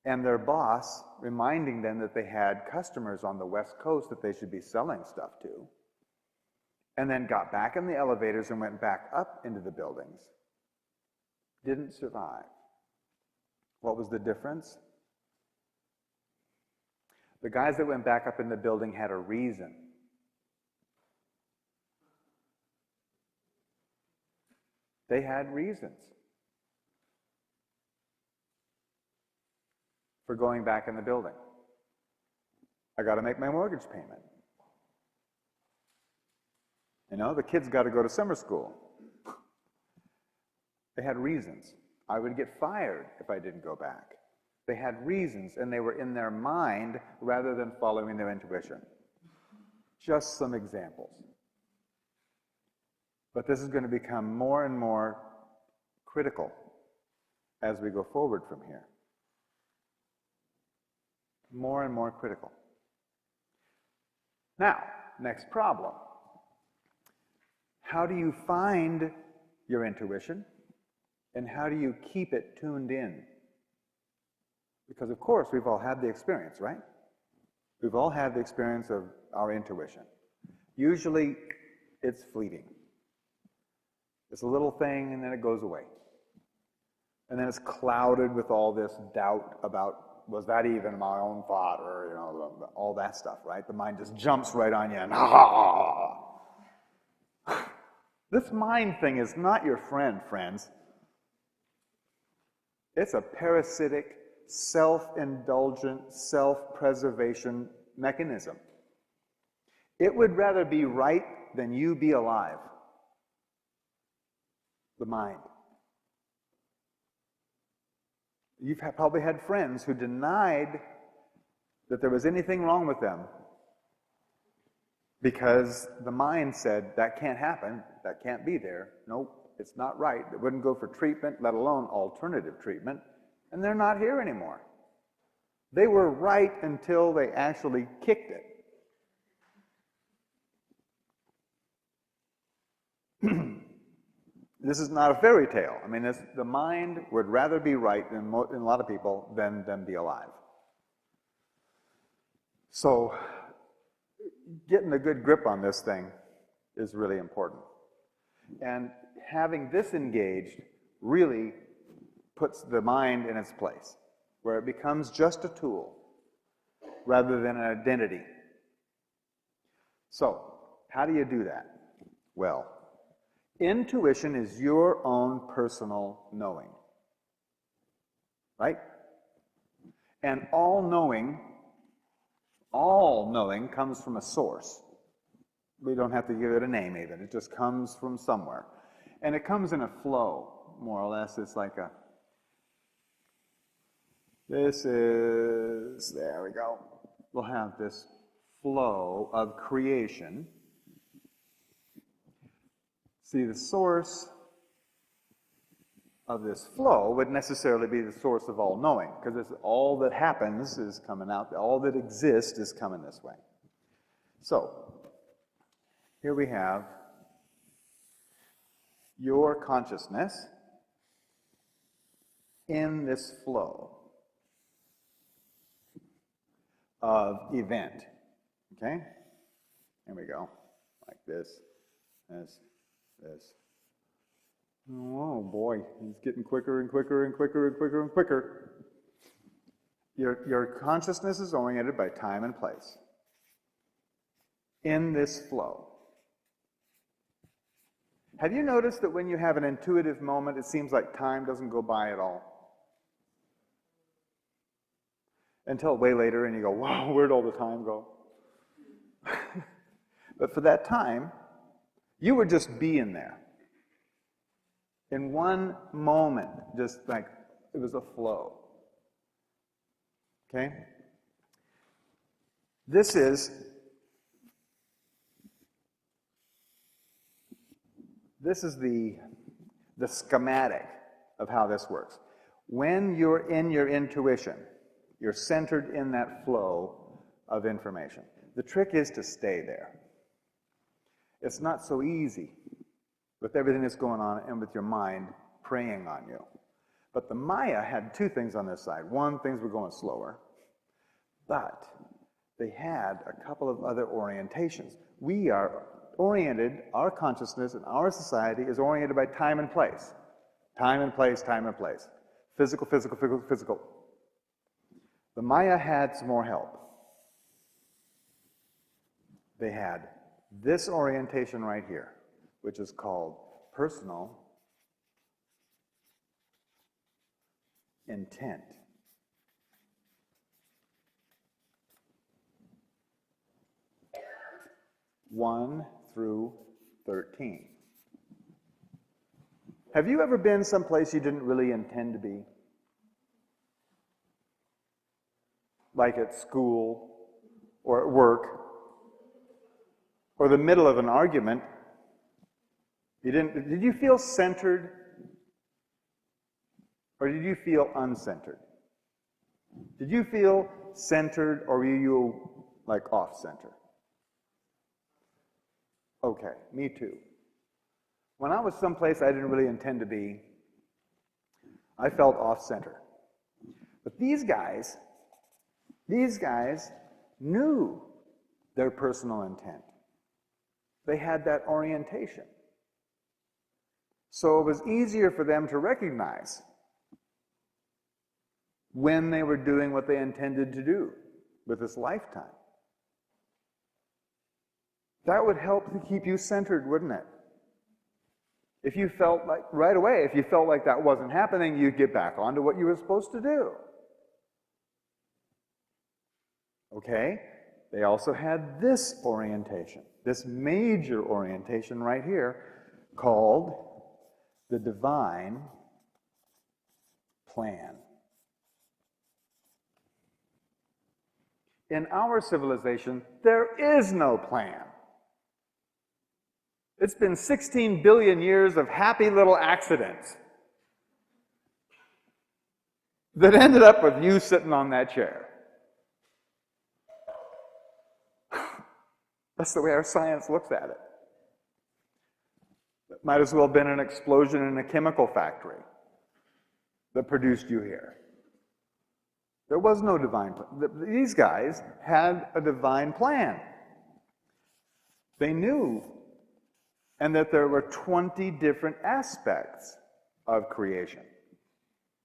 and their boss reminding them that they had customers on the West Coast that they should be selling stuff to, and then got back in the elevators and went back up into the buildings, didn't survive. What was the difference? The guys that went back up in the building had a reason. They had reasons for going back in the building. I got to make my mortgage payment. You know, the kids got to go to summer school. They had reasons. I would get fired if I didn't go back. They had reasons, and they were in their mind rather than following their intuition. Just some examples. But this is going to become more and more critical as we go forward from here. More and more critical. Now, next problem. How do you find your intuition, and how do you keep it tuned in? Because, of course, we've all had the experience, right? We've all had the experience of our intuition. Usually, it's fleeting. It's a little thing, and then it goes away. And then it's clouded with all this doubt about, was that even my own thought, or, you know, all that stuff, right? The mind just jumps right on you, and This mind thing is not your friend, friends. It's a parasitic, self-indulgent, self-preservation mechanism. It would rather be right than you be alive. The mind. You've probably had friends who denied that there was anything wrong with them because the mind said, that can't happen, that can't be there, nope, it's not right. It wouldn't go for treatment, let alone alternative treatment, and they're not here anymore. They were right until they actually kicked it. This is not a fairy tale. I mean, the mind would rather be right in a lot of people than be alive. So, getting a good grip on this thing is really important. And having this engaged really puts the mind in its place, where it becomes just a tool rather than an identity. So, how do you do that? Well, intuition is your own personal knowing, right? And all knowing comes from a source. We don't have to give it a name even. It just comes from somewhere. And it comes in a flow, more or less. It's like there we go. We'll have this flow of creation. See, the source of this flow would necessarily be the source of all knowing, because all that happens is coming out, all that exists is coming this way. So, here we have your consciousness in this flow of event. Okay? Here we go. Like this. Oh boy, he's getting quicker and quicker and quicker and quicker and quicker. Your consciousness is oriented by time and place. In this flow. Have you noticed that when you have an intuitive moment, it seems like time doesn't go by at all? Until way later and you go, wow, where'd all the time go? But for that time, you were just being there. In one moment, just like it was a flow. Okay? This is the schematic of how this works. When you're in your intuition, you're centered in that flow of information. The trick is to stay there. It's not so easy with everything that's going on and with your mind preying on you. But the Maya had two things on this side. One, things were going slower, but they had a couple of other orientations. We are oriented, our consciousness and our society is oriented by time and place. Time and place, time and place. Physical, physical, physical, physical. The Maya had some more help. They had this orientation right here, which is called personal intent. One through 13. Have you ever been someplace you didn't really intend to be? Like at school, or at work, or the middle of an argument? Did you feel centered? Or did you feel uncentered? Did you feel centered, or were you like off-center? Okay, me too. When I was someplace I didn't really intend to be, I felt off-center. But these guys knew their personal intent. They had that orientation. So it was easier for them to recognize when they were doing what they intended to do with this lifetime. That would help to keep you centered, wouldn't it? If you felt like, right away, if you felt like that wasn't happening, you'd get back onto what you were supposed to do. Okay? They also had this orientation, this major orientation right here, called the divine plan. In our civilization, there is no plan. It's been 16 billion years of happy little accidents that ended up with you sitting on that chair. That's the way our science looks at it. It might as well have been an explosion in a chemical factory that produced you here. There was no divine plan. These guys had a divine plan. They knew, and that there were 20 different aspects of creation.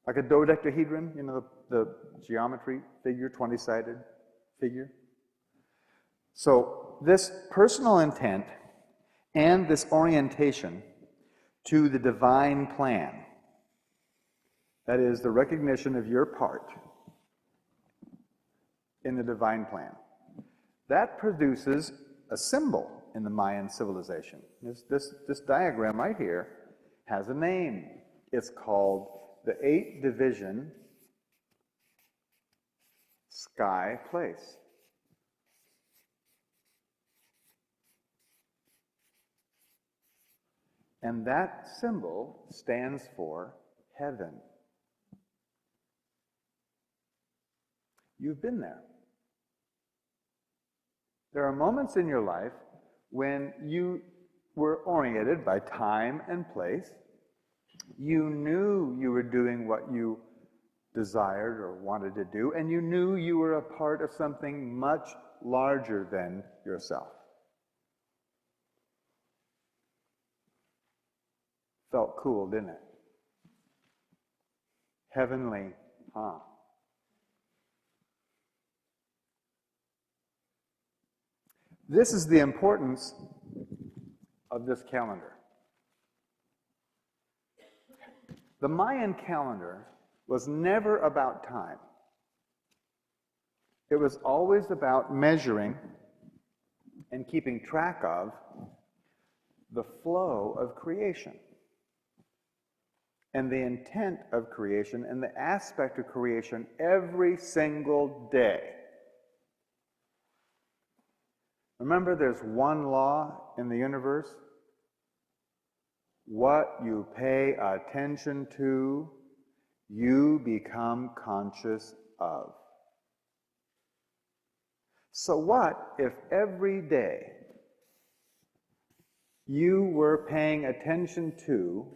Like a dodecahedron, you know, the geometry figure, 20-sided figure. So this personal intent and this orientation to the divine plan, that is the recognition of your part in the divine plan, that produces a symbol in the Mayan civilization. This diagram right here has a name. It's called the 8-division sky place. And that symbol stands for heaven. You've been there. There are moments in your life when you were oriented by time and place. You knew you were doing what you desired or wanted to do, and you knew you were a part of something much larger than yourself. Felt cool, didn't it? Heavenly, huh? This is the importance of this calendar. The Mayan calendar was never about time. It was always about measuring and keeping track of the flow of creation and the intent of creation and the aspect of creation every single day. Remember, there's one law in the universe. What you pay attention to, you become conscious of. So what if every day you were paying attention to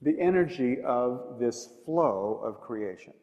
the energy of this flow of creation.